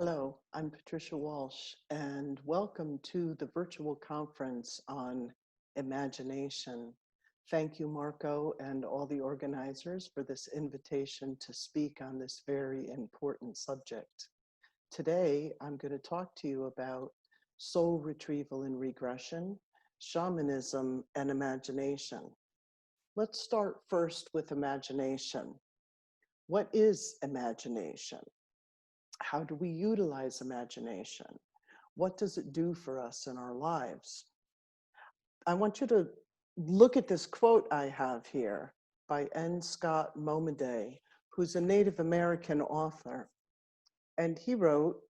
Hello, I'm Patricia Walsh, and welcome to the virtual conference on imagination. Thank you, Marco, and all the organizers for this invitation to speak on this very important subject. Today, I'm going to talk to you about soul retrieval and regression, shamanism, and imagination. Let's start first with imagination. What is imagination? How do we utilize imagination? What does it do for us in our lives? I want you to look at this quote I have here by N. Scott Momaday, who's a Native American author. And he wrote,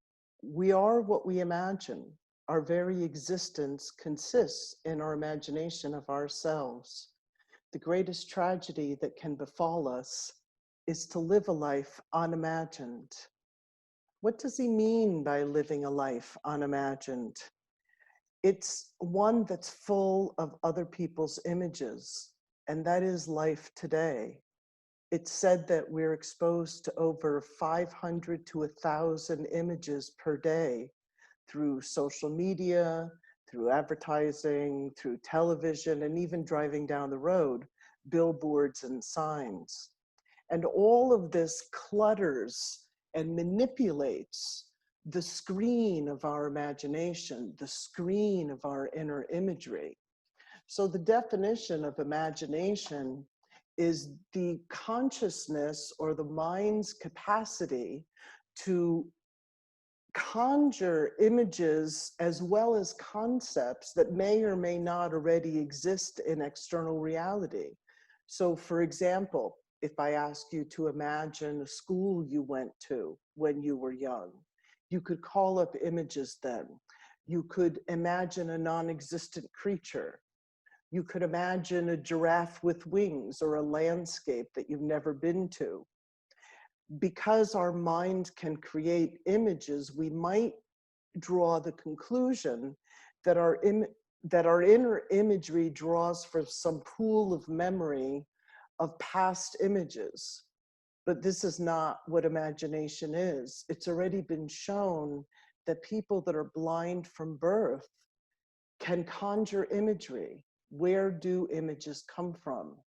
"We are what we imagine. Our very existence consists in our imagination of ourselves. The greatest tragedy that can befall us is to live a life unimagined." What does he mean by living a life unimagined? It's one that's full of other people's images, and that is life today. It's said that we're exposed to over 500 to 1,000 images per day through social media, through advertising, through television, and even driving down the road, billboards and signs. And all of this clutters and manipulates the screen of our imagination, the screen of our inner imagery. So the definition of imagination is the consciousness or the mind's capacity to conjure images as well as concepts that may or may not already exist in external reality. So for example, if I ask you to imagine a school you went to when you were young, you could call up images then. You could imagine a non-existent creature. You could imagine a giraffe with wings or a landscape that you've never been to. Because our mind can create images, we might draw the conclusion that our inner imagery draws from some pool of memory of past images. But this is not what imagination is. It's already been shown that people that are blind from birth can conjure imagery. Where do images come from?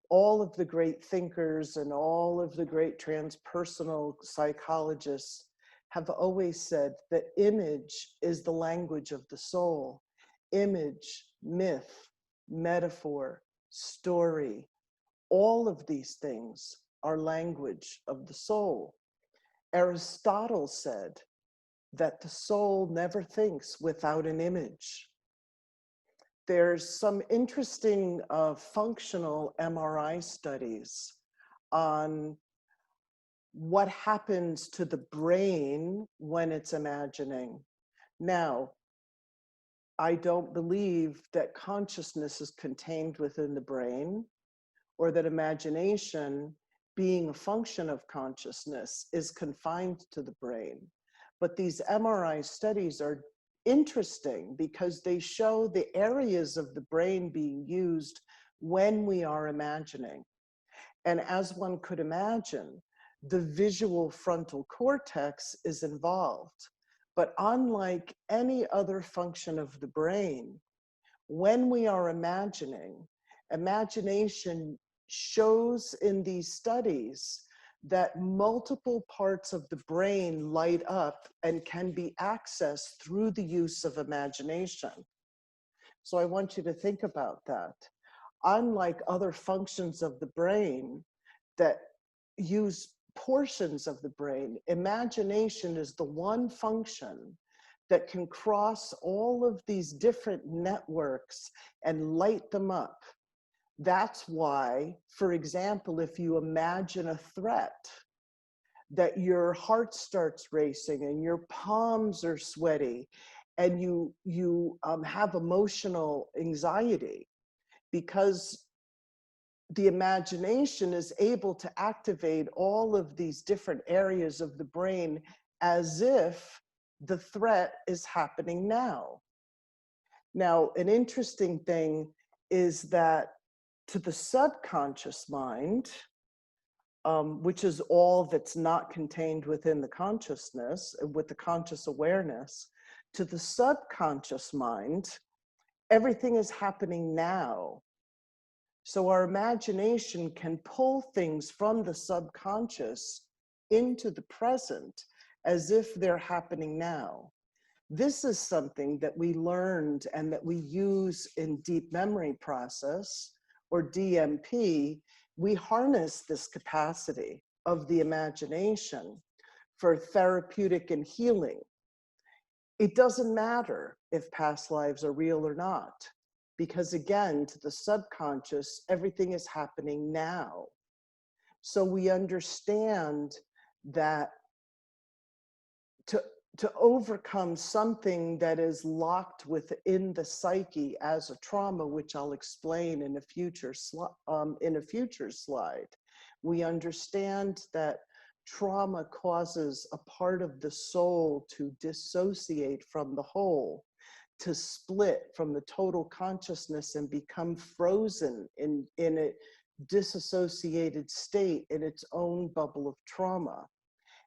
All of the great thinkers and all of the great transpersonal psychologists have always said that image is the language of the soul. Image, myth, metaphor, story, all of these things are language of the soul. Aristotle said that the soul never thinks without an image. There's some interesting functional MRI studies on what happens to the brain when it's imagining. Now, I don't believe that consciousness is contained within the brain, or that imagination, being a function of consciousness, is confined to the brain. But these MRI studies are interesting because they show the areas of the brain being used when we are imagining. And as one could imagine, the visual frontal cortex is involved. But unlike any other function of the brain, when we are imagining, imagination shows in these studies that multiple parts of the brain light up and can be accessed through the use of imagination. So I want you to think about that. Unlike other functions of the brain that use portions of the brain, imagination is the one function that can cross all of these different networks and light them up. That's why, for example, if you imagine a threat, that your heart starts racing and your palms are sweaty and you have emotional anxiety, because the imagination is able to activate all of these different areas of the brain as if the threat is happening now. Now, an interesting thing is that to the subconscious mind, which is all that's not contained within the consciousness, with the conscious awareness, to the subconscious mind, everything is happening now. So our imagination can pull things from the subconscious into the present as if they're happening now. This is something that we learned and that we use in deep memory process, or DMP. We harness this capacity of the imagination for therapeutic and healing. It doesn't matter if past lives are real or not, because again, to the subconscious, everything is happening now. So we understand that to overcome something that is locked within the psyche as a trauma, which I'll explain in a future slide, we understand that trauma causes a part of the soul to dissociate from the whole, to split from the total consciousness and become frozen in a disassociated state in its own bubble of trauma.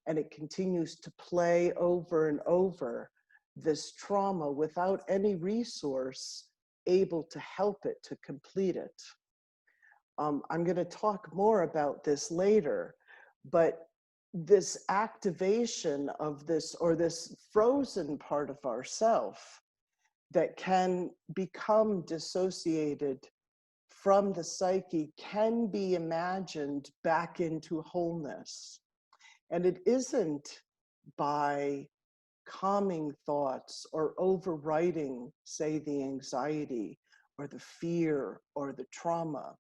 And it continues to play over and over this trauma without any resource able to help it to complete it. I'm going to talk more about this later, but this activation of this, or this frozen part of ourself that can become dissociated from the psyche, can be imagined back into wholeness. And it isn't by calming thoughts or overriding, say, the anxiety or the fear or the trauma.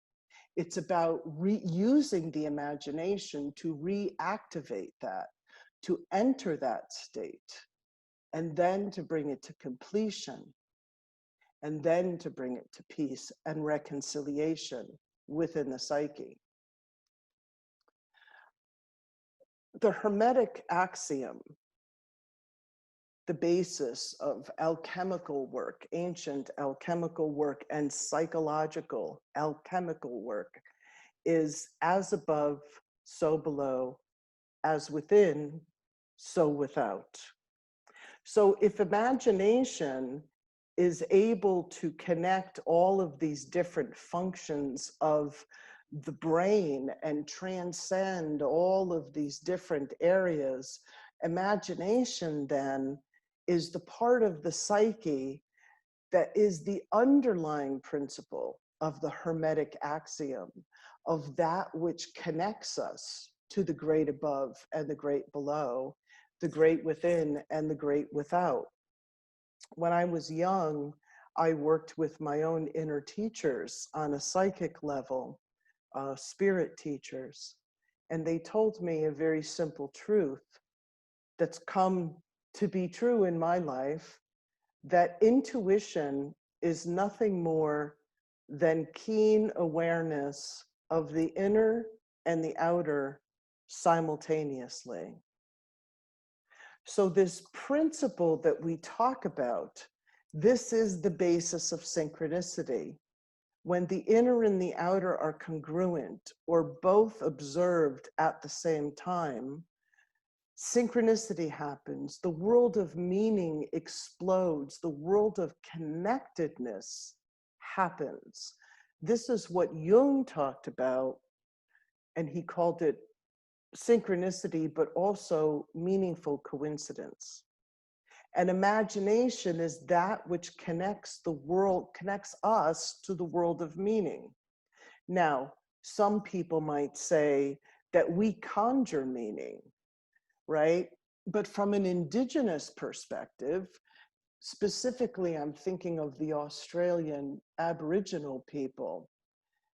It's about using the imagination to reactivate that, to enter that state, and then to bring it to completion, and then to bring it to peace and reconciliation within the psyche. The Hermetic axiom, the basis of alchemical work, ancient alchemical work, and psychological alchemical work, is as above, so below, as within, so without. So if imagination is able to connect all of these different functions of the brain and transcend all of these different areas, imagination then is the part of the psyche that is the underlying principle of the Hermetic axiom, of that which connects us to the great above and the great below, the great within and the great without. When I was young, I worked with my own inner teachers on a psychic level, spirit teachers, and they told me a very simple truth that's come to be true in my life, that intuition is nothing more than keen awareness of the inner and the outer simultaneously. So this principle that we talk about, this is the basis of synchronicity. When the inner and the outer are congruent or both observed at the same time, synchronicity happens. The world of meaning explodes. The world of connectedness happens. This is what Jung talked about, and he called it synchronicity, but also meaningful coincidence. And imagination is that which connects the world, connects us to the world of meaning. Now, some people might say that we conjure meaning, right? But from an indigenous perspective, specifically, I'm thinking of the Australian Aboriginal people,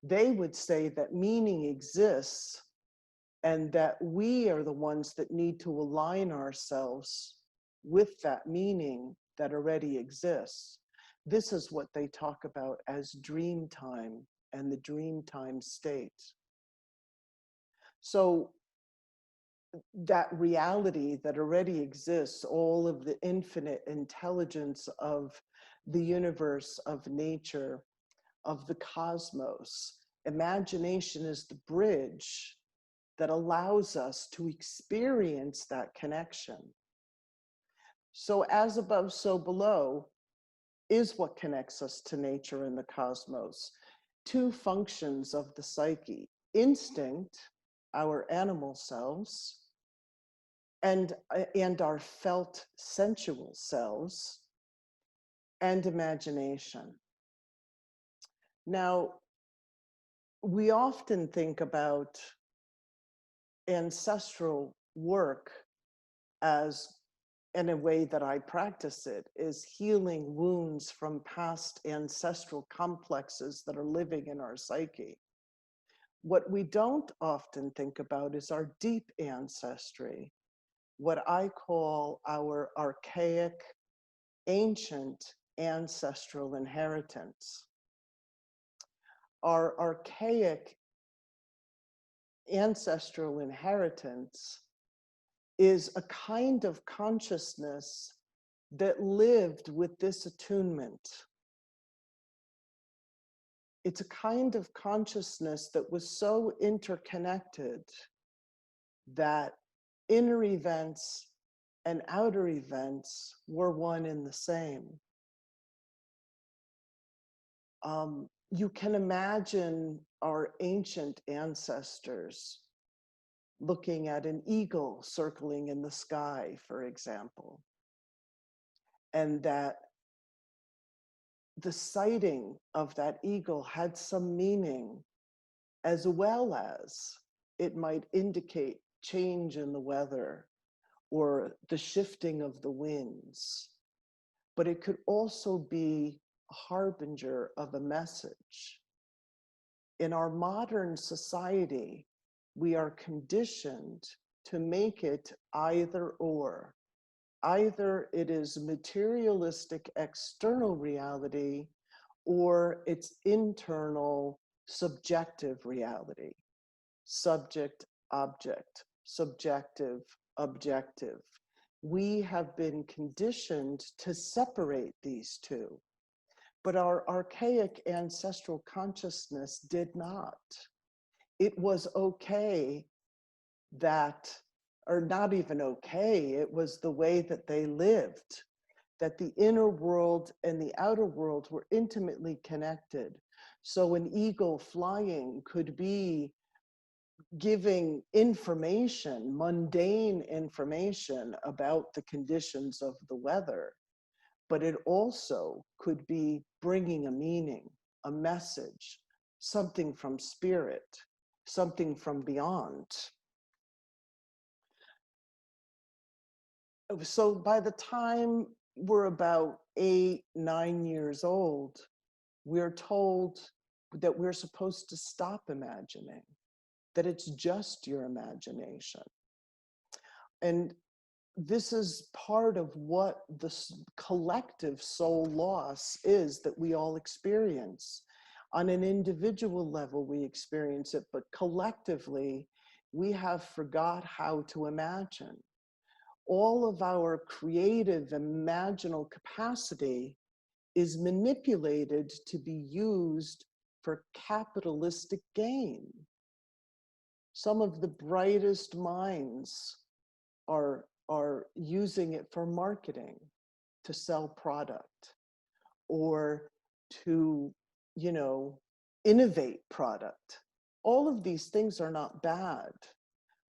they would say that meaning exists and that we are the ones that need to align ourselves with that meaning that already exists. This is what they talk about as dream time and the dream time state. So that reality that already exists, all of the infinite intelligence of the universe, of nature, of the cosmos, imagination is the bridge that allows us to experience that connection. So as above, so below is what connects us to nature and the cosmos. Two functions of the psyche: instinct, our animal selves, and our felt sensual selves, and imagination. Now, we often think about ancestral work as, in a way that I practice it, is healing wounds from past ancestral complexes that are living in our psyche. What we don't often think about is our deep ancestry, what I call our archaic, ancient ancestral inheritance. Our archaic ancestral inheritance is a kind of consciousness that lived with this attunement. It's a kind of consciousness that was so interconnected that inner events and outer events were one and the same. You can imagine our ancient ancestors looking at an eagle circling in the sky, for example, and that the sighting of that eagle had some meaning, as well as it might indicate change in the weather or the shifting of the winds. But it could also be a harbinger of a message. In our modern society, we are conditioned to make it either or. Either it is materialistic external reality, or it's internal subjective reality. Subject, object, subjective, objective. We have been conditioned to separate these two, but our archaic ancestral consciousness did not. It was okay that, or not even okay, it was the way that they lived, that the inner world and the outer world were intimately connected. So an eagle flying could be giving information, mundane information about the conditions of the weather, but it also could be bringing a meaning, a message, something from spirit, something from beyond. So by the time we're about 8, 9 years old, we're told that we're supposed to stop imagining, that it's just your imagination. And this is part of what the collective soul loss is that we all experience. On an individual level, we experience it, but collectively, we have forgot how to imagine. All of our creative, imaginal capacity is manipulated to be used for capitalistic gain. Some of the brightest minds are using it for marketing, to sell product, or to, innovate product. All of these things are not bad,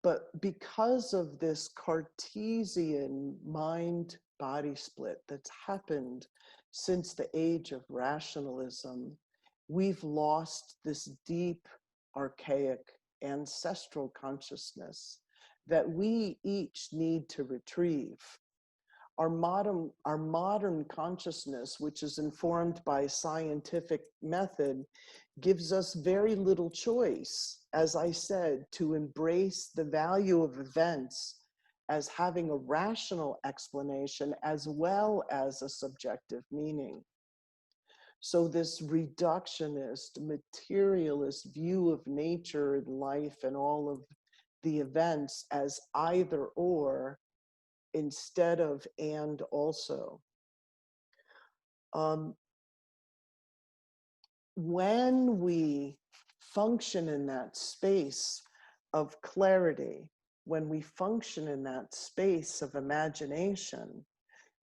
but because of this Cartesian mind-body split that's happened since the age of rationalism, we've lost this deep, archaic, ancestral consciousness that we each need to retrieve. Our modern consciousness, which is informed by scientific method, gives us very little choice, as I said, to embrace the value of events as having a rational explanation as well as a subjective meaning. So this reductionist, materialist view of nature and life and all of the events as either or instead of and also. When we function in that space, of clarity, when we function in that space of imagination,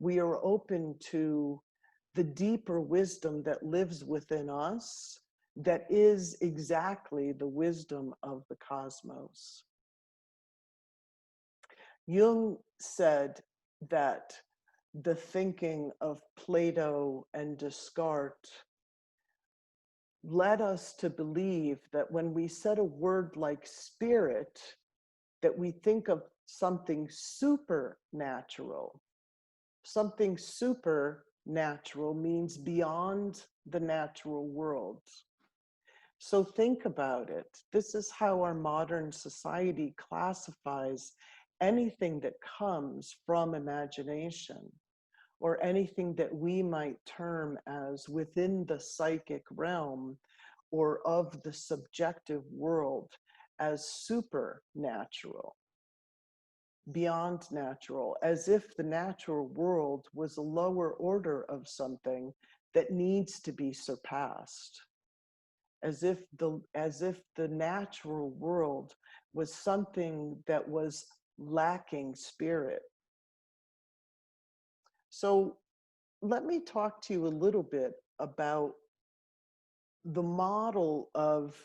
we are open to the deeper wisdom that lives within us, that is exactly the wisdom of the cosmos. Jung said that the thinking of Plato and Descartes led us to believe that when we said a word like spirit, that we think of something supernatural. Something supernatural means beyond the natural world. So think about it. This is how our modern society classifies anything that comes from imagination, or anything that we might term as within the psychic realm or of the subjective world, as supernatural, beyond natural, as if the natural world was a lower order of something that needs to be surpassed, as if the natural world was something that was lacking spirit. So let me talk to you a little bit about the model of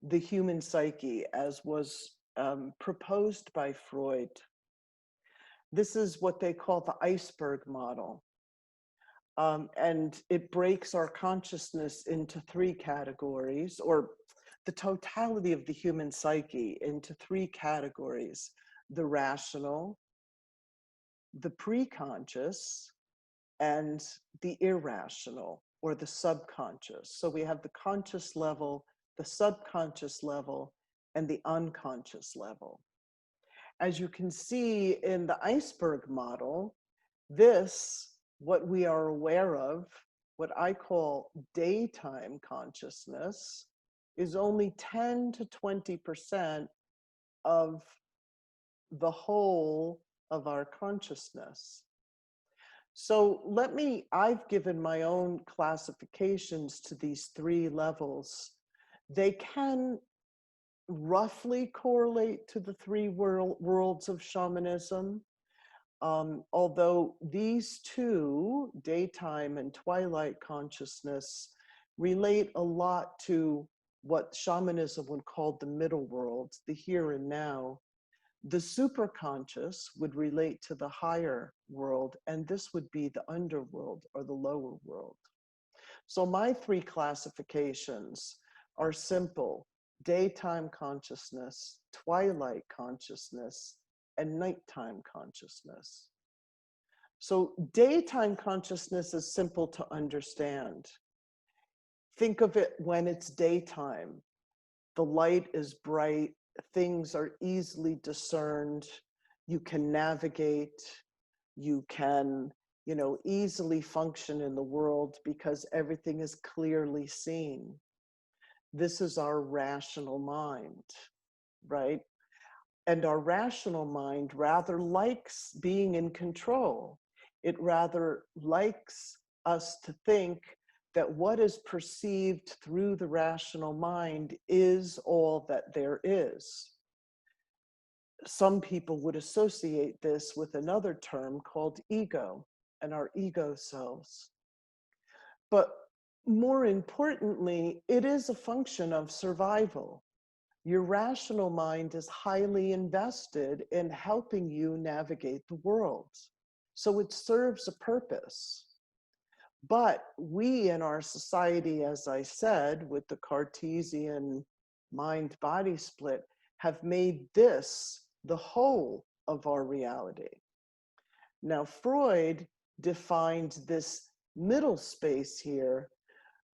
the human psyche as was proposed by Freud. This is what they call the iceberg model. And it breaks our consciousness into three categories, or the totality of the human psyche into three categories: the rational, the preconscious, and the irrational, or the subconscious. So we have the conscious level, the subconscious level, and the unconscious level. As you can see in the iceberg model, this, what we are aware of, what I call daytime consciousness, is only 10 to 20% of the whole of our consciousness. So I've given my own classifications to these three levels. They can roughly correlate to the three worlds of shamanism, although these two, daytime and twilight consciousness, relate a lot to what shamanism would call the middle world, the here and now. The superconscious would relate to the higher world, and this would be the underworld or the lower world. So my three classifications are simple: daytime consciousness, twilight consciousness, and nighttime consciousness. So daytime consciousness is simple to understand. Think of it when it's daytime. The light is bright, things are easily discerned, you can navigate, you can, easily function in the world because everything is clearly seen. This is our rational mind, right? And our rational mind rather likes being in control. It rather likes us to think that what is perceived through the rational mind is all that there is. Some people would associate this with another term called ego and our ego selves. But more importantly, it is a function of survival. Your rational mind is highly invested in helping you navigate the world. So it serves a purpose. But we in our society, as I said, with the Cartesian mind-body split, have made this the whole of our reality. Now, Freud defined this middle space here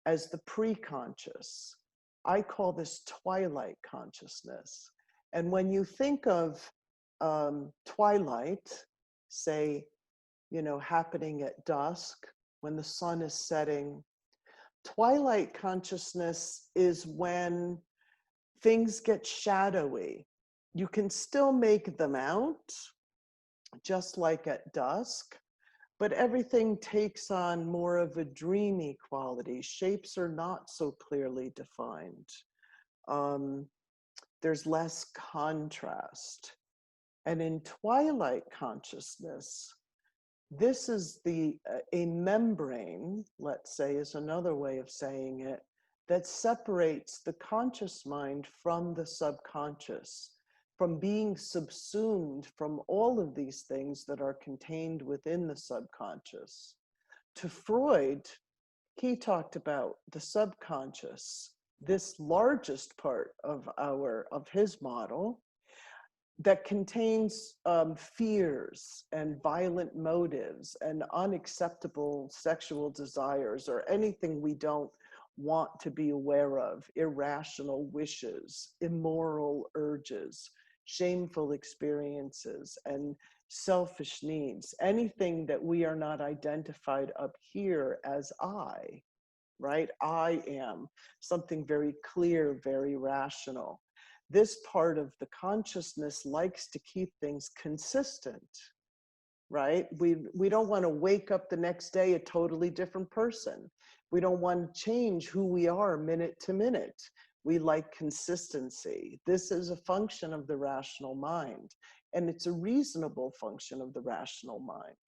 as the preconscious. I call this twilight consciousness. And when you think of twilight, say, happening at dusk, when the sun is setting, twilight consciousness is when things get shadowy. You can still make them out, just like at dusk, but everything takes on more of a dreamy quality. Shapes are not so clearly defined. There's less contrast. And in Twilight Consciousness, this is a membrane, let's say, is another way of saying it, that separates the conscious mind from the subconscious, from being subsumed from all of these things that are contained within the subconscious. To Freud, he talked about the subconscious, this largest part of his model, that contains fears and violent motives and unacceptable sexual desires or anything we don't want to be aware of, irrational wishes, immoral urges, shameful experiences, and selfish needs, anything that we are not identified up here as I, right? I am something very clear, very rational. This part of the consciousness likes to keep things consistent, right? We don't want to wake up the next day a totally different person. We don't want to change who we are minute to minute. We like consistency. This is a function of the rational mind, and it's a reasonable function of the rational mind.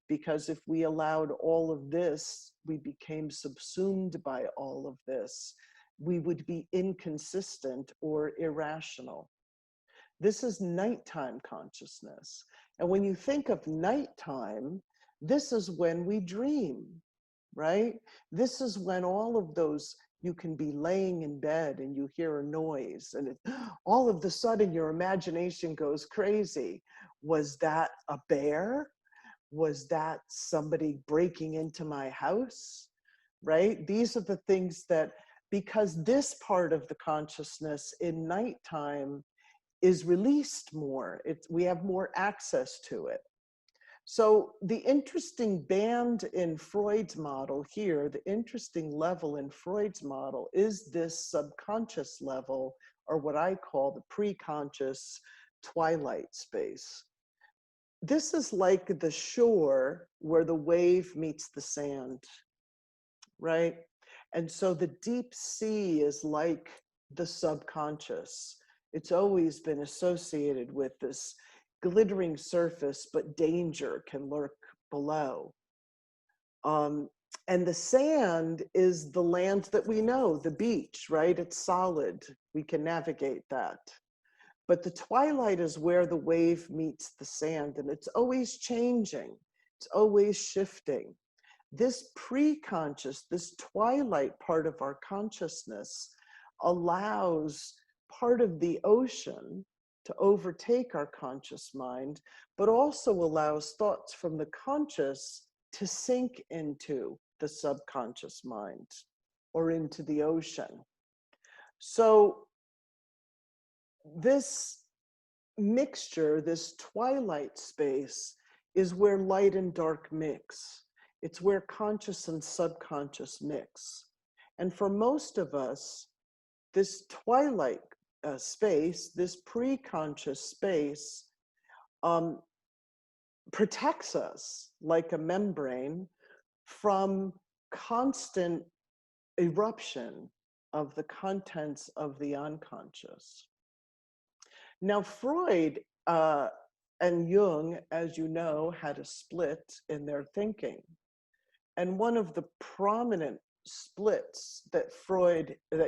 Because if we allowed all of this, we became subsumed by all of this, we would be inconsistent or irrational. This is nighttime consciousness. And when you think of nighttime, this is when we dream, right? This is when all of those, you can be laying in bed and you hear a noise and all of a sudden your imagination goes crazy. Was that a bear? Was that somebody breaking into my house, right? These are the things that, because this part of the consciousness in nighttime is released more, we have more access to it. So the interesting band in Freud's model here, the interesting level in Freud's model is this subconscious level, or what I call the pre-conscious twilight space. This is like the shore where the wave meets the sand, right? And so the deep sea is like the subconscious. It's always been associated with this glittering surface, but danger can lurk below. And the sand is the land that we know, the beach, right? It's solid. We can navigate that. But the twilight is where the wave meets the sand, and it's always changing. It's always shifting. This pre-conscious, this twilight part of our consciousness allows part of the ocean to overtake our conscious mind, but also allows thoughts from the conscious to sink into the subconscious mind or into the ocean. So this mixture, this twilight space, is where light and dark mix. It's where conscious and subconscious mix. And for most of us, this twilight space, this pre-conscious space, protects us like a membrane from constant eruption of the contents of the unconscious. Now, Freud and Jung, as you know, had a split in their thinking. And one of the prominent splits that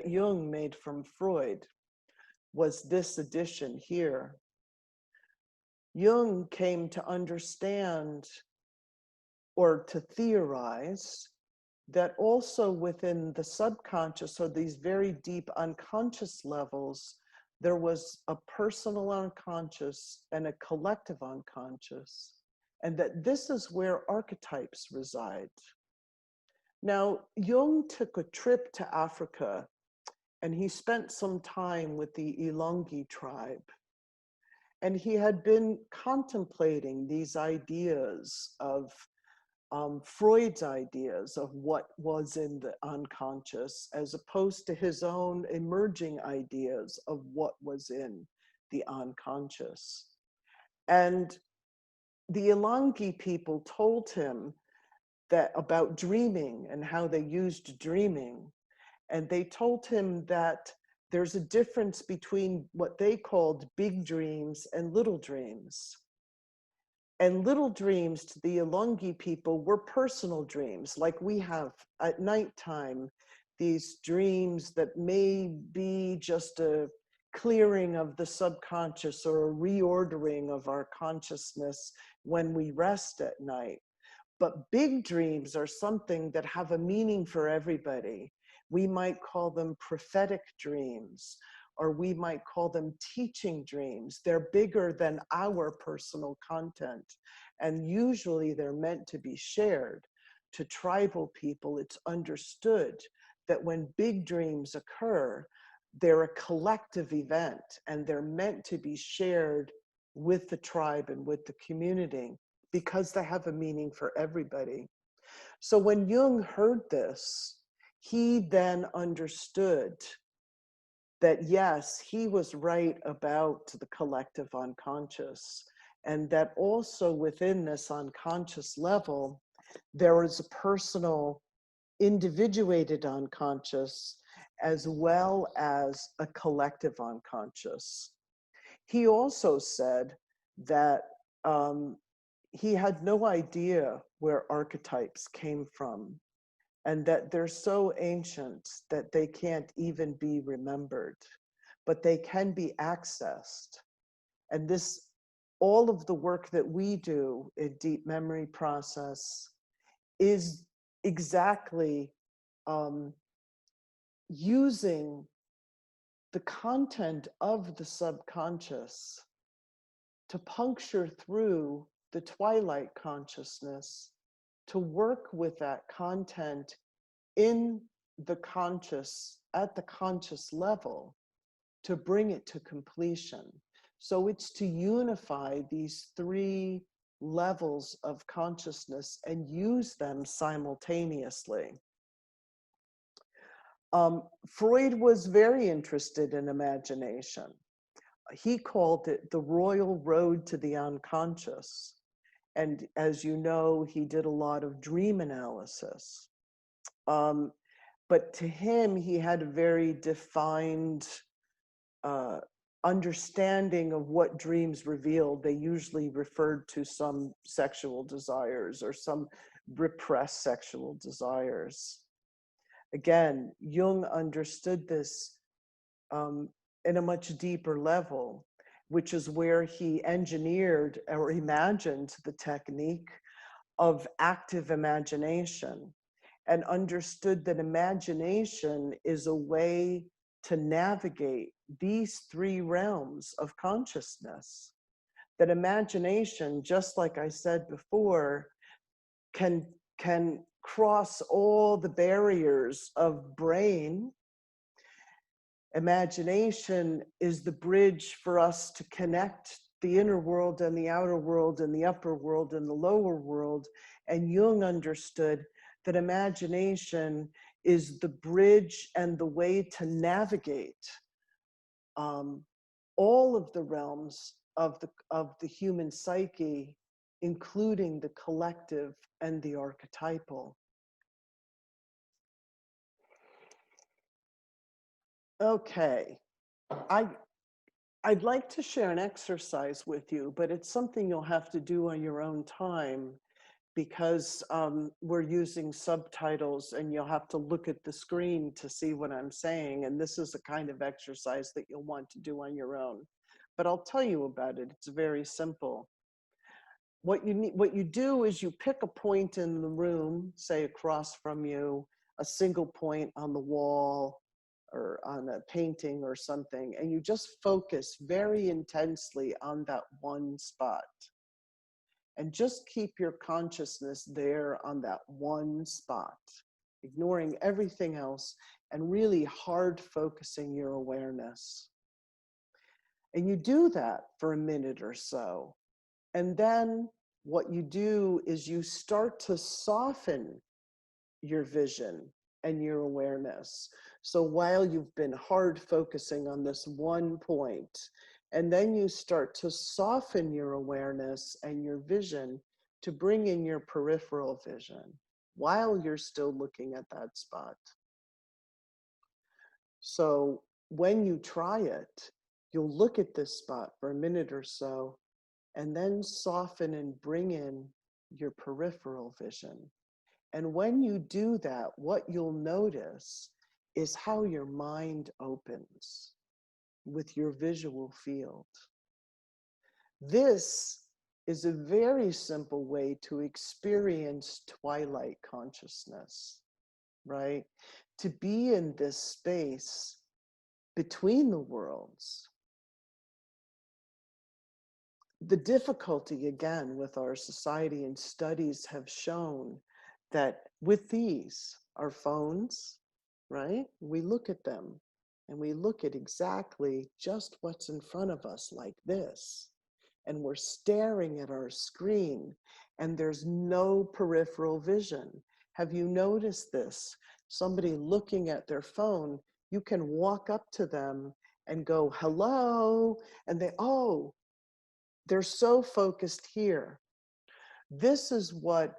Jung made from Freud was this addition here. Jung came to understand or to theorize that also within the subconscious, or these very deep unconscious levels, there was a personal unconscious and a collective unconscious, and that this is where archetypes reside. Now, Jung took a trip to Africa, and he spent some time with the Ilongi tribe. And he had been contemplating these ideas of Freud's ideas of what was in the unconscious, as opposed to his own emerging ideas of what was in the unconscious. And the Ilongi people told him that about dreaming and how they used dreaming. And they told him that there's a difference between what they called big dreams and little dreams. And little dreams to the Ilungi people were personal dreams, like we have at nighttime, these dreams that may be just a clearing of the subconscious or a reordering of our consciousness when we rest at night. But big dreams are something that have a meaning for everybody. We might call them prophetic dreams, or we might call them teaching dreams. They're bigger than our personal content. And usually they're meant to be shared. To tribal people, it's understood that when big dreams occur, they're a collective event and they're meant to be shared with the tribe and with the community because they have a meaning for everybody. So when Jung heard this, he then understood that yes, he was right about the collective unconscious, and that also within this unconscious level, there is a personal, individuated unconscious as well as a collective unconscious. He also said that he had no idea where archetypes came from, and that they're so ancient that they can't even be remembered, but they can be accessed. And this, all of the work that we do in deep memory process is exactly using the content of the subconscious to puncture through the twilight consciousness, to work with that content in the conscious, at the conscious level, to bring it to completion. So it's to unify these three levels of consciousness and use them simultaneously. Freud was very interested in imagination. He called it the royal road to the unconscious. And as you know, he did a lot of dream analysis. But to him, he had a very defined understanding of what dreams revealed. They usually referred to some sexual desires or some repressed sexual desires. Again, Jung understood this in a much deeper level, which is where he engineered or imagined the technique of active imagination, and understood that imagination is a way to navigate these three realms of consciousness. That imagination, just like I said before, can cross all the barriers of brain. Imagination is the bridge for us to connect the inner world and the outer world and the upper world and the lower world. And Jung understood that imagination is the bridge and the way to navigate all of the realms of the human psyche, including the collective and the archetypal. Okay, I'd like to share an exercise with you, but it's something you'll have to do on your own time because we're using subtitles and you'll have to look at the screen to see what I'm saying. And this is a kind of exercise that you'll want to do on your own. But I'll tell you about it. It's very simple. What you do is you pick a point in the room, say across from you, a single point on the wall or on a painting or something, and you just focus very intensely on that one spot. And just keep your consciousness there on that one spot, ignoring everything else and really hard focusing your awareness. And you do that for a minute or so. And then what you do is you start to soften your vision and your awareness. So while you've been hard focusing on this one point, and then you start to soften your awareness and your vision to bring in your peripheral vision while you're still looking at that spot. So when you try it, you'll look at this spot for a minute or so, and then soften and bring in your peripheral vision. And when you do that, what you'll notice is how your mind opens with your visual field. This is a very simple way to experience twilight consciousness, right? To be in this space between the worlds. The difficulty, again, with our society and studies have shown that with these, our phones, right? We look at them and we look at exactly just what's in front of us like this. And we're staring at our screen and there's no peripheral vision. Have you noticed this? Somebody looking at their phone, you can walk up to them and go, hello, and they, oh, they're so focused here. This is what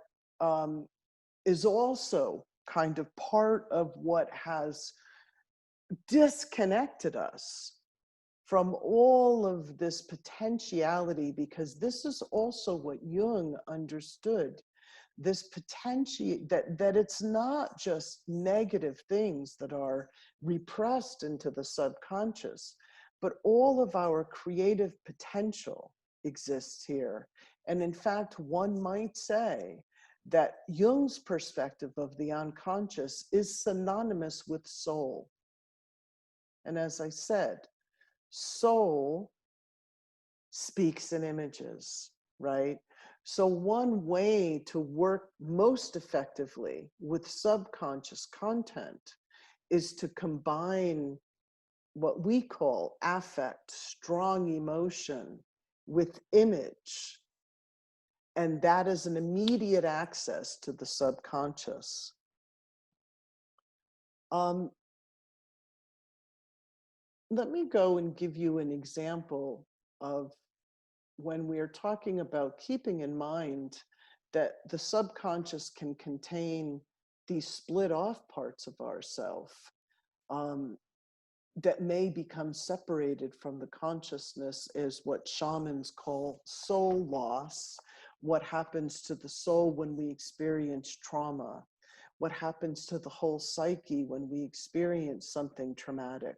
is also kind of part of what has disconnected us from all of this potentiality, because this is also what Jung understood, this potential, that it's not just negative things that are repressed into the subconscious, but all of our creative potential exists here. And in fact, one might say that Jung's perspective of the unconscious is synonymous with soul. And as I said, soul speaks in images, right? So one way to work most effectively with subconscious content is to combine what we call affect, strong emotion, with image. And that is an immediate access to the subconscious. Let me go and give you an example of when we're talking about keeping in mind that the subconscious can contain these split off parts of ourself that may become separated from the consciousness, is what shamans call soul loss. What happens to the soul when we experience trauma? What happens to the whole psyche when we experience something traumatic?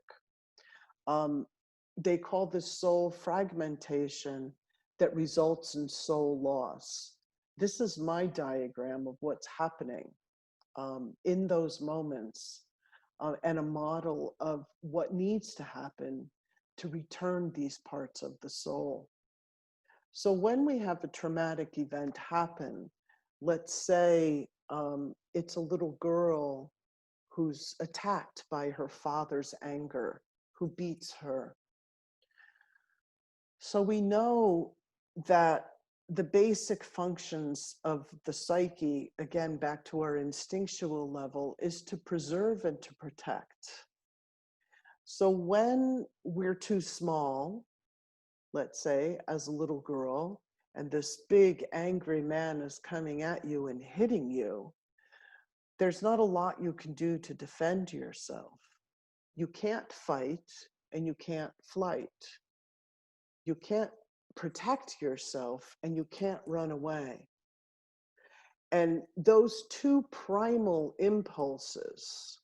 They call this soul fragmentation that results in soul loss. This is my diagram of what's happening in those moments, and a model of what needs to happen to return these parts of the soul. So when we have a traumatic event happen, let's say it's a little girl who's attacked by her father's anger, who beats her. So we know that the basic functions of the psyche, again, back to our instinctual level, is to preserve and to protect. So when we're too small, let's say, as a little girl, and this big angry man is coming at you and hitting you, there's not a lot you can do to defend yourself. You can't fight and you can't flight. You can't protect yourself and you can't run away. And those two primal impulses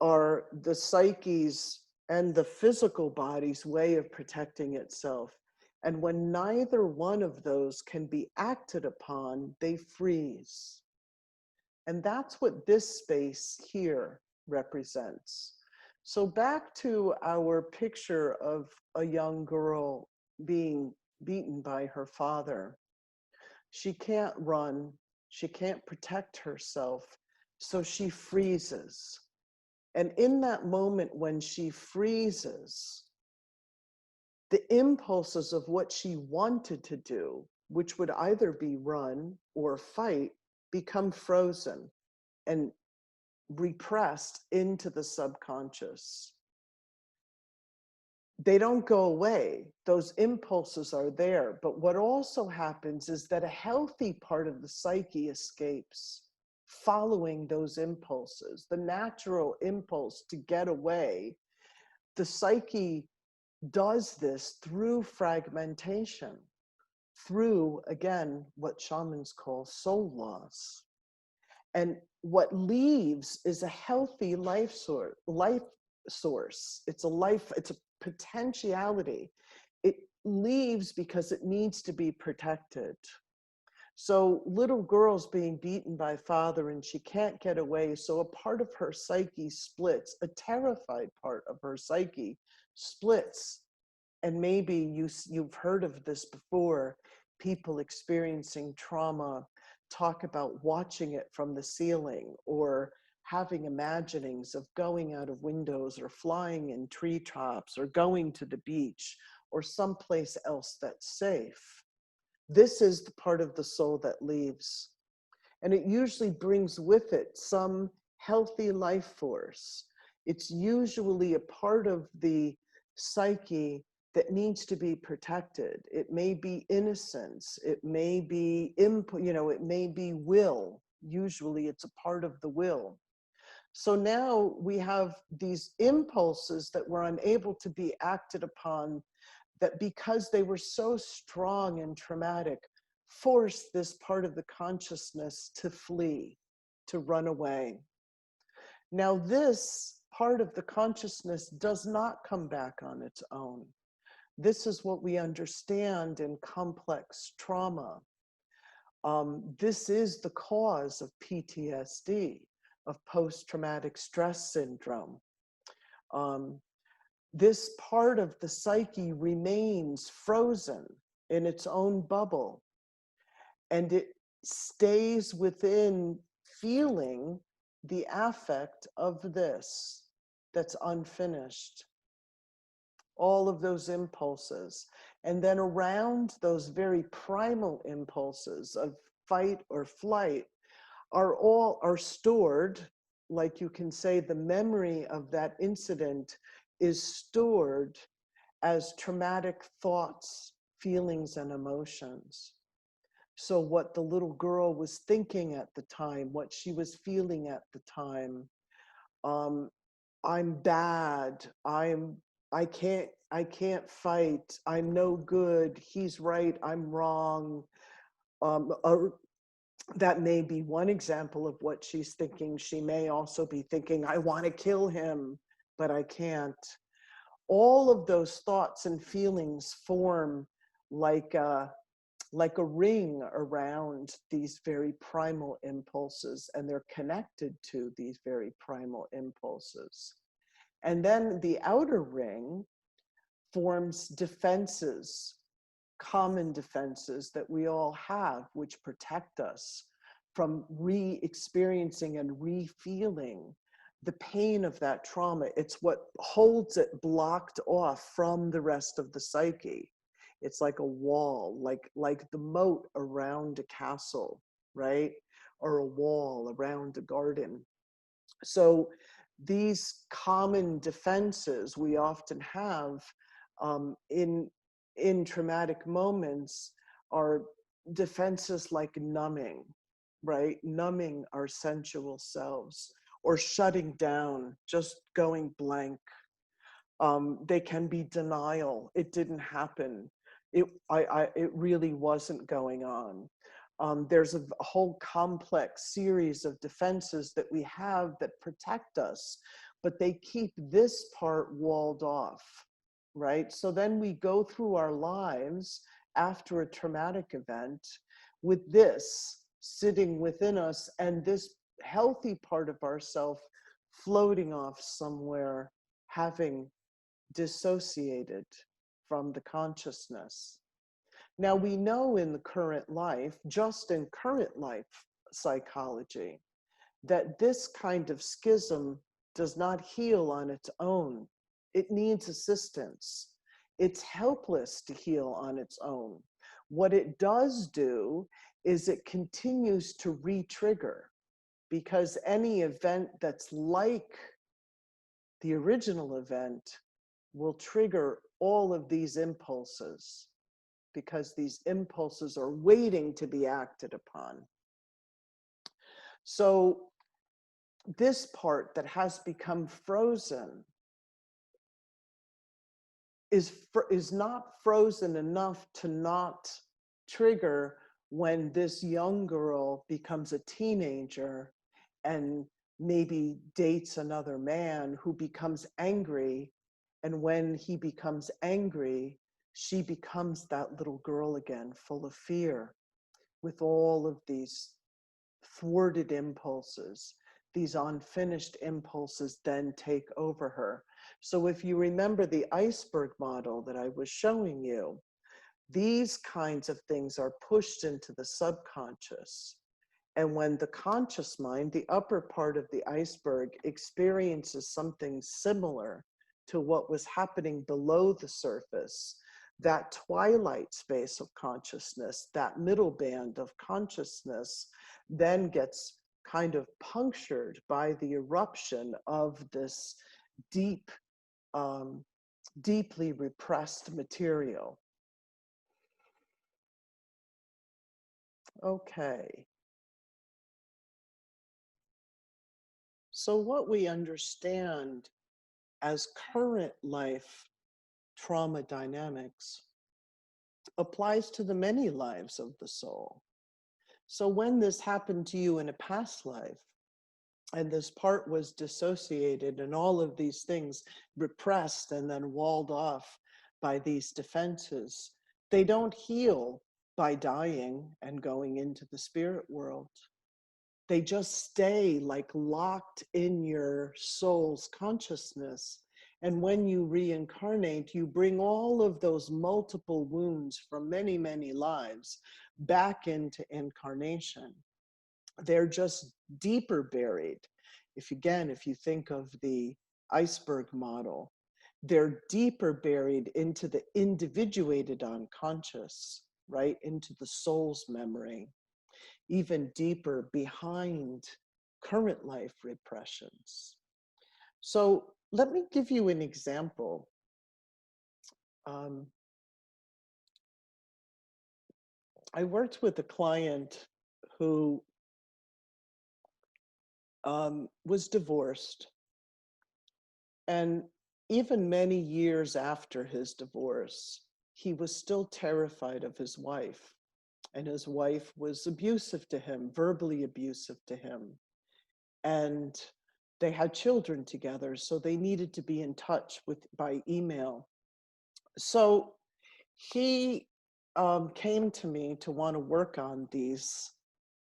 are the psyche's and the physical body's way of protecting itself. And when neither one of those can be acted upon, they freeze. And that's what this space here represents. So back to our picture of a young girl being beaten by her father. She can't run, she can't protect herself, so she freezes. And in that moment when she freezes, the impulses of what she wanted to do, which would either be run or fight, become frozen and repressed into the subconscious. They don't go away. Those impulses are there. But what also happens is that a healthy part of the psyche escapes following those impulses, the natural impulse to get away. The psyche does this through fragmentation, through, again, what shamans call soul loss. And what leaves is a healthy life source. It's a life, it's a potentiality. It leaves because it needs to be protected. So little girl's being beaten by father and she can't get away. So a part of her psyche splits, a terrified part of her psyche splits. And maybe you've heard of this before. People experiencing trauma talk about watching it from the ceiling, or having imaginings of going out of windows, or flying in treetops, or going to the beach, or someplace else that's safe. This is the part of the soul that leaves. And it usually brings with it some healthy life force. It's usually a part of the psyche that needs to be protected. It may be innocence. It may be it may be will. Usually it's a part of the will. So now we have these impulses that were unable to be acted upon, that because they were so strong and traumatic, force this part of the consciousness to flee, to run away. Now, this part of the consciousness does not come back on its own. This is what we understand in complex trauma. This is the cause of PTSD, of post-traumatic stress syndrome. This part of the psyche remains frozen in its own bubble, and it stays within feeling the affect of this that's unfinished. All of those impulses. And then around those very primal impulses of fight or flight are stored, like you can say the memory of that incident is stored as traumatic thoughts, feelings, and emotions. So what the little girl was thinking at the time, what she was feeling at the time, I'm bad, I can't fight, I'm no good, he's right, I'm wrong. That may be one example of what she's thinking. She may also be thinking, I want to kill him, but I can't. All of those thoughts and feelings form like a ring around these very primal impulses, and they're connected to these very primal impulses. And then the outer ring forms defenses, common defenses that we all have, which protect us from re-experiencing and re-feeling the pain of that trauma. It's what holds it blocked off from the rest of the psyche. It's like a wall, like the moat around a castle, right? Or a wall around a garden. So these common defenses we often have in traumatic moments are defenses like numbing, right? Numbing our sensual selves, or shutting down, just going blank. They can be denial. It didn't happen. It really wasn't going on. There's a whole complex series of defenses that we have that protect us, but they keep this part walled off, right? So then we go through our lives after a traumatic event with this sitting within us, and this healthy part of ourself floating off somewhere, having dissociated from the consciousness. Now we know in the current life, just in current life psychology, that this kind of schism does not heal on its own. It needs assistance. It's helpless to heal on its own. What it does do is it continues to re-trigger, because any event that's like the original event will trigger all of these impulses, because these impulses are waiting to be acted upon. So this part that has become frozen is not frozen enough to not trigger when this young girl becomes a teenager and maybe dates another man who becomes angry. And when he becomes angry, she becomes that little girl again, full of fear, with all of these thwarted impulses. These unfinished impulses then take over her. So if you remember the iceberg model that I was showing you, these kinds of things are pushed into the subconscious. And when the conscious mind, the upper part of the iceberg, experiences something similar to what was happening below the surface, that twilight space of consciousness, that middle band of consciousness, then gets kind of punctured by the eruption of this deep, deeply repressed material. Okay. So what we understand as current life trauma dynamics applies to the many lives of the soul. So when this happened to you in a past life, and this part was dissociated and all of these things repressed and then walled off by these defenses, they don't heal by dying and going into the spirit world. They just stay like locked in your soul's consciousness. And when you reincarnate, you bring all of those multiple wounds from many, many lives back into incarnation. They're just deeper buried. If you think of the iceberg model, they're deeper buried into the individuated unconscious, right? Into the soul's memory, even deeper behind current life repressions. So let me give you an example. I worked with a client who was divorced. And even many years after his divorce, he was still terrified of his wife. And his wife was abusive to him, verbally abusive to him. And they had children together, so they needed to be in touch by email. So he came to me to want to work on these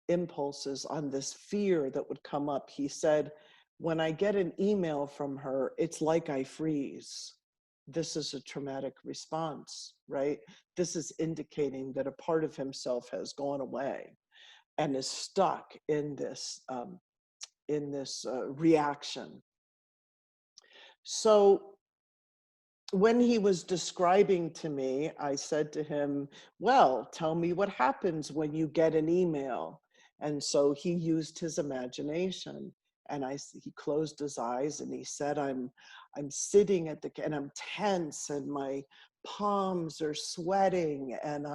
impulses, on this fear that would come up. He said, when I get an email from her, it's like I freeze. This is a traumatic response, right? This is indicating that a part of himself has gone away and is stuck in this reaction. So when he was describing to me, I said to him, well, tell me what happens when you get an email. And so he used his imagination, and he closed his eyes and he said, I'm sitting and I'm tense and my palms are sweating and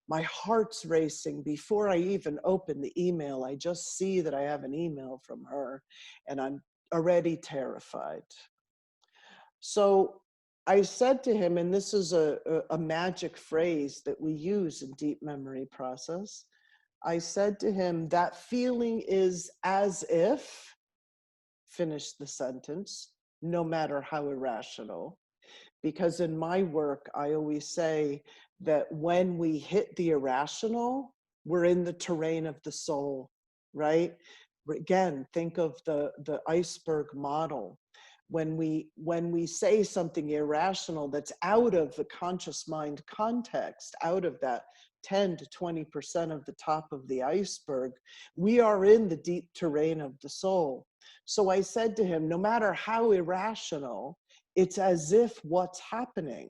my heart's racing. Before I even open the email, I just see that I have an email from her and I'm already terrified. So I said to him, and this is a magic phrase that we use in deep memory process. I said to him, that feeling is as if, finish the sentence, no matter how irrational. Because in my work, I always say that when we hit the irrational, we're in the terrain of the soul, right? Again, think of the iceberg model. When we say something irrational that's out of the conscious mind context, out of that 10 to 20% of the top of the iceberg, we are in the deep terrain of the soul. So I said to him, no matter how irrational, it's as if what's happening.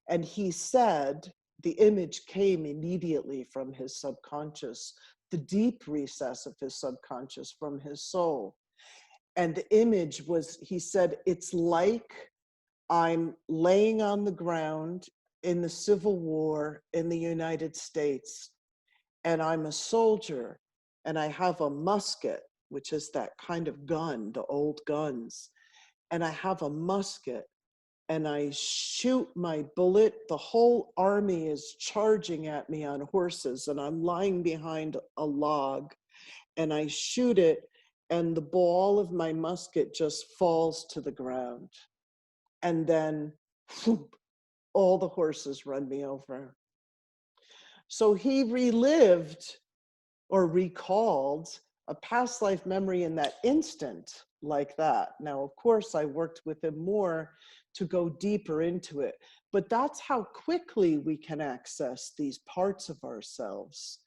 And he said, the image came immediately from his subconscious, the deep recess of his subconscious from his soul. And the image was, he said, it's like I'm laying on the ground in the Civil War in the United States, and I'm a soldier, and I have a musket, which is that kind of gun, the old guns, and I have a musket, and I shoot my bullet. The whole army is charging at me on horses, and I'm lying behind a log, and I shoot it, and the ball of my musket just falls to the ground. And then whoop, all the horses run me over. So he relived or recalled a past life memory in that instant like that. Now, of course, I worked with him more to go deeper into it, but that's how quickly we can access these parts of ourselves.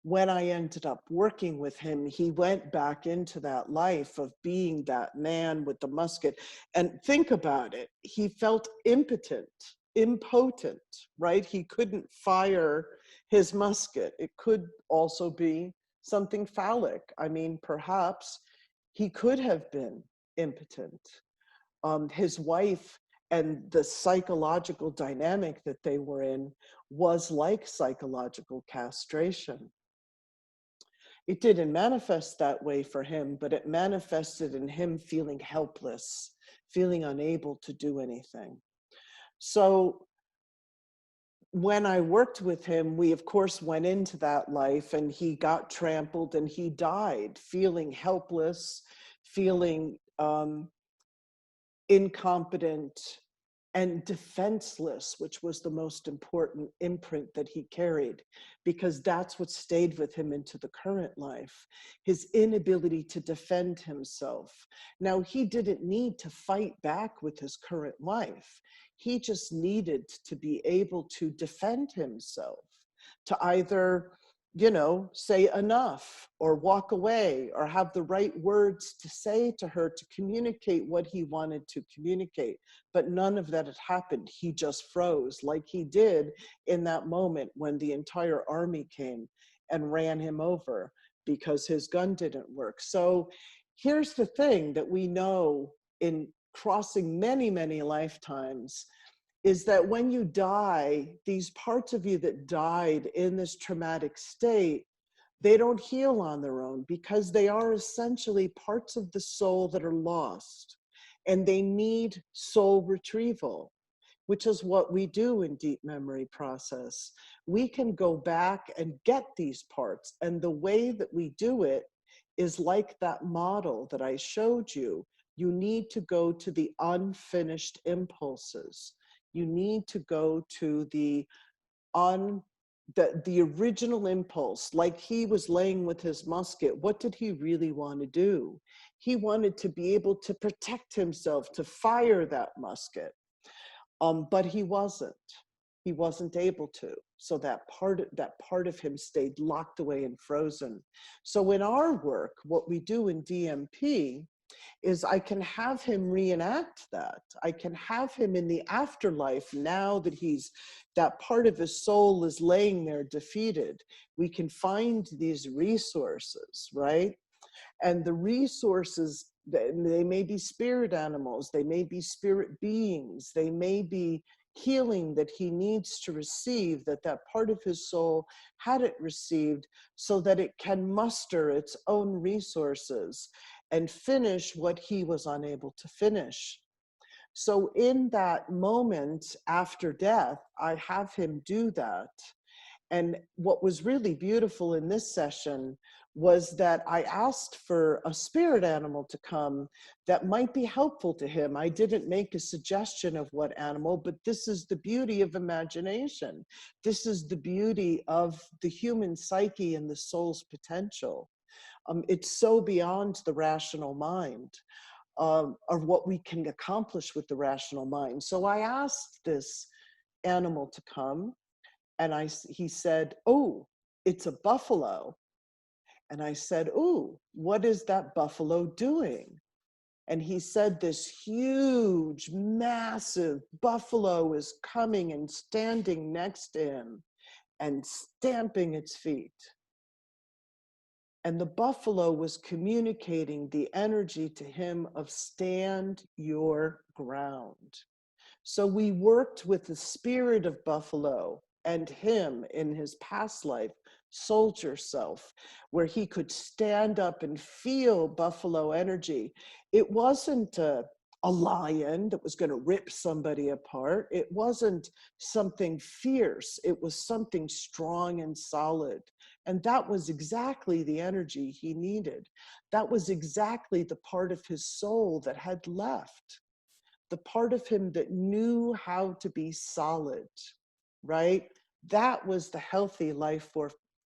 When I ended up working with him, he went back into that life of being that man with the musket. And think about it, he felt impotent, right? He couldn't fire his musket. It could also be something phallic. I mean, perhaps he could have been impotent. His wife and the psychological dynamic that they were in was like psychological castration. It didn't manifest that way for him, but it manifested in him feeling helpless, feeling unable to do anything. So when I worked with him, we of course went into that life, and he got trampled and he died feeling helpless, feeling incompetent and defenseless, which was the most important imprint that he carried, because that's what stayed with him into the current life, his inability to defend himself. Now, he didn't need to fight back with his current life. He just needed to be able to defend himself, to either, say enough or walk away or have the right words to say to her to communicate what he wanted to communicate. But none of that had happened. He just froze like he did in that moment when the entire army came and ran him over because his gun didn't work. So here's the thing that we know in crossing many, many lifetimes, is that when you die, these parts of you that died in this traumatic state, they don't heal on their own because they are essentially parts of the soul that are lost, and they need soul retrieval, which is what we do in deep memory process. We can go back and get these parts, and the way that we do it is like that model that I showed you. You need to go to the unfinished impulses. You need to go to the original impulse. Like he was laying with his musket. What did he really want to do? He wanted to be able to protect himself, to fire that musket. But he wasn't. He wasn't able to. So that part of him stayed locked away and frozen. So in our work, what we do in DMP is I can have him reenact that. I can have him in the afterlife, now that that part of his soul is laying there defeated. We can find these resources, right? And the resources, they may be spirit animals, they may be spirit beings, they may be healing that he needs to receive, that part of his soul hadn't received, so that it can muster its own resources and finish what he was unable to finish. So in that moment after death, I have him do that. And what was really beautiful in this session was that I asked for a spirit animal to come that might be helpful to him. I didn't make a suggestion of what animal, but this is the beauty of imagination. This is the beauty of the human psyche and the soul's potential. It's so beyond the rational mind, or what we can accomplish with the rational mind. So I asked this animal to come, and he said, "Oh, it's a buffalo." And I said, "Oh, what is that buffalo doing?" And he said, "This huge, massive buffalo is coming and standing next to him and stamping its feet." And the buffalo was communicating the energy to him of stand your ground. So we worked with the spirit of buffalo and him in his past life, soldier self, where he could stand up and feel buffalo energy. It wasn't a lion that was going to rip somebody apart. It wasn't something fierce. It was something strong and solid. And that was exactly the energy he needed. That was exactly the part of his soul that had left, the part of him that knew how to be solid, right? That was the healthy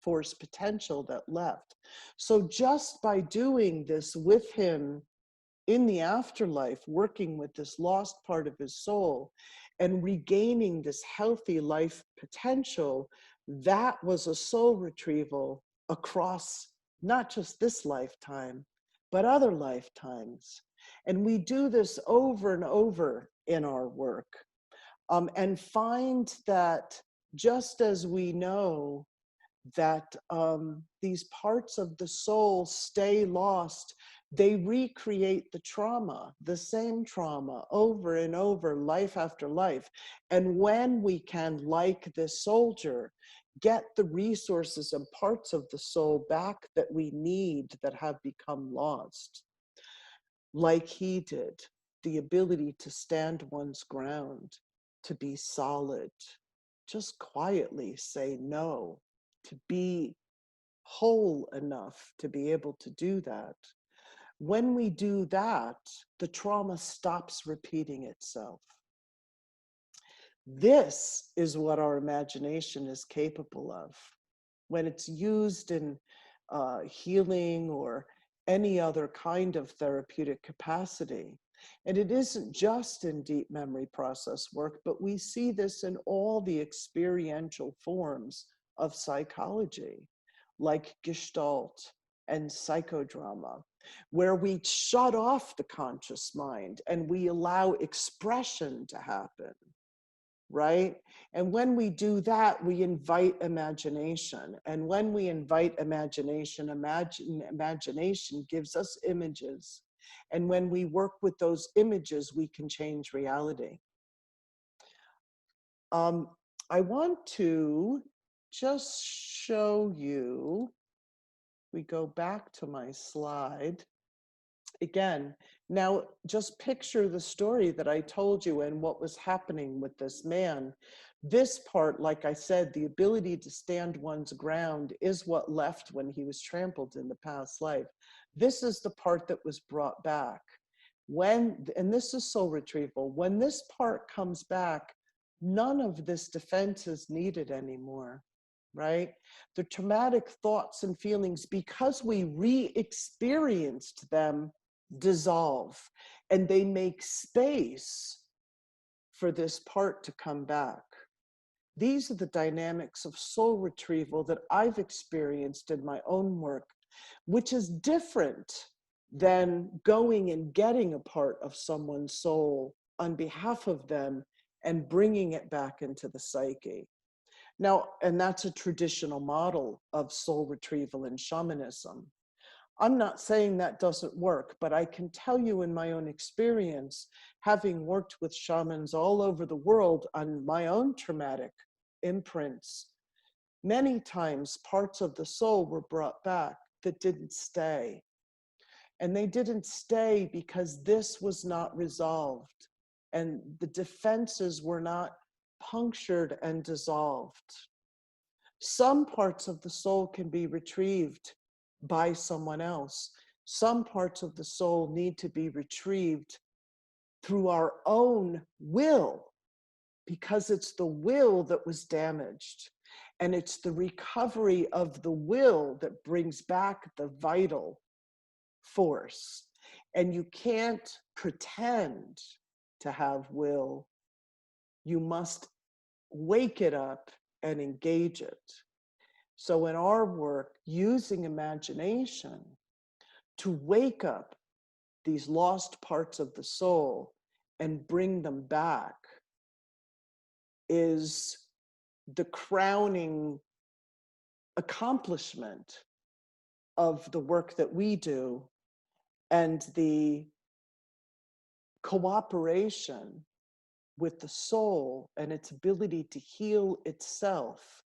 force potential that left. So just by doing this with him in the afterlife, working with this lost part of his soul and regaining this healthy life potential, that was a soul retrieval across not just this lifetime, but other lifetimes. And we do this over and over in our work, and find that just as we know that these parts of the soul stay lost, they recreate the trauma, the same trauma, over and over, life after life. And when we can, like this soldier, get the resources and parts of the soul back that we need that have become lost, like he did, the ability to stand one's ground, to be solid, just quietly say no, to be whole enough to be able to do that. When we do that, the trauma stops repeating itself. This is what our imagination is capable of. When it's used in healing or any other kind of therapeutic capacity. And it isn't just in deep memory process work, but we see this in all the experiential forms of psychology, like Gestalt and psychodrama, where we shut off the conscious mind and we allow expression to happen, right? And when we do that, we invite imagination. And when we invite imagination, imagination gives us images. And when we work with those images, we can change reality. I want to just show you, we go back to my slide. Again, now just picture the story that I told you and what was happening with this man. This part, like I said, the ability to stand one's ground is what left when he was trampled in the past life. This is the part that was brought back. And this is soul retrieval, when this part comes back, none of this defense is needed anymore, right? The traumatic thoughts and feelings, because we re-experienced them, dissolve, and they make space for this part to come back. These are the dynamics of soul retrieval that I've experienced in my own work, which is different than going and getting a part of someone's soul on behalf of them and bringing it back into the psyche. Now, and that's a traditional model of soul retrieval in shamanism. I'm not saying that doesn't work, but I can tell you in my own experience, having worked with shamans all over the world on my own traumatic imprints, many times parts of the soul were brought back that didn't stay. And they didn't stay because this was not resolved and the defenses were not punctured and dissolved. Some parts of the soul can be retrieved by someone else. Some parts of the soul need to be retrieved through our own will, because it's the will that was damaged. And it's the recovery of the will that brings back the vital force. And you can't pretend to have will. You must wake it up and engage it. So in our work, using imagination to wake up these lost parts of the soul and bring them back is the crowning accomplishment of the work that we do, and the cooperation with the soul and its ability to heal itself,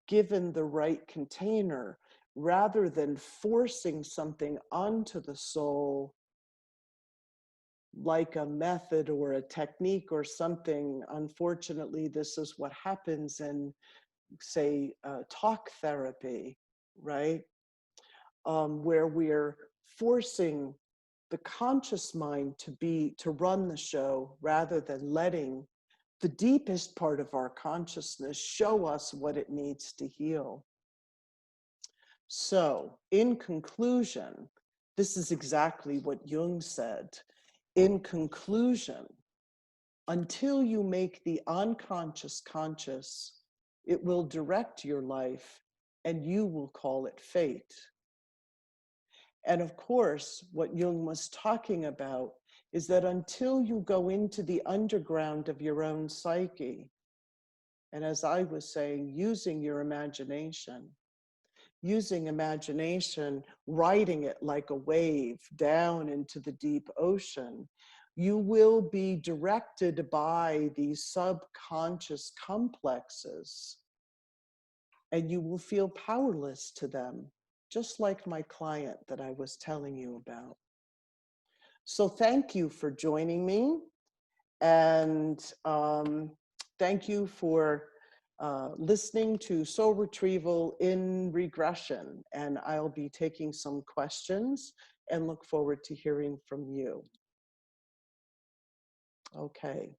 given the right container, rather than forcing something onto the soul like a method or a technique or something. Unfortunately, this is what happens in, say, talk therapy, right? Where we're forcing the conscious mind to run the show rather than letting the deepest part of our consciousness show us what it needs to heal. So, in conclusion, this is exactly what Jung said. In conclusion, until you make the unconscious conscious, it will direct your life and you will call it fate. And of course, what Jung was talking about is that until you go into the underground of your own psyche, and as I was saying, using your imagination, riding it like a wave down into the deep ocean, you will be directed by these subconscious complexes, and you will feel powerless to them, just like my client that I was telling you about. So thank you for joining me, and thank you for listening to Soul Retrieval in Regression. And I'll be taking some questions and look forward to hearing from you. Okay.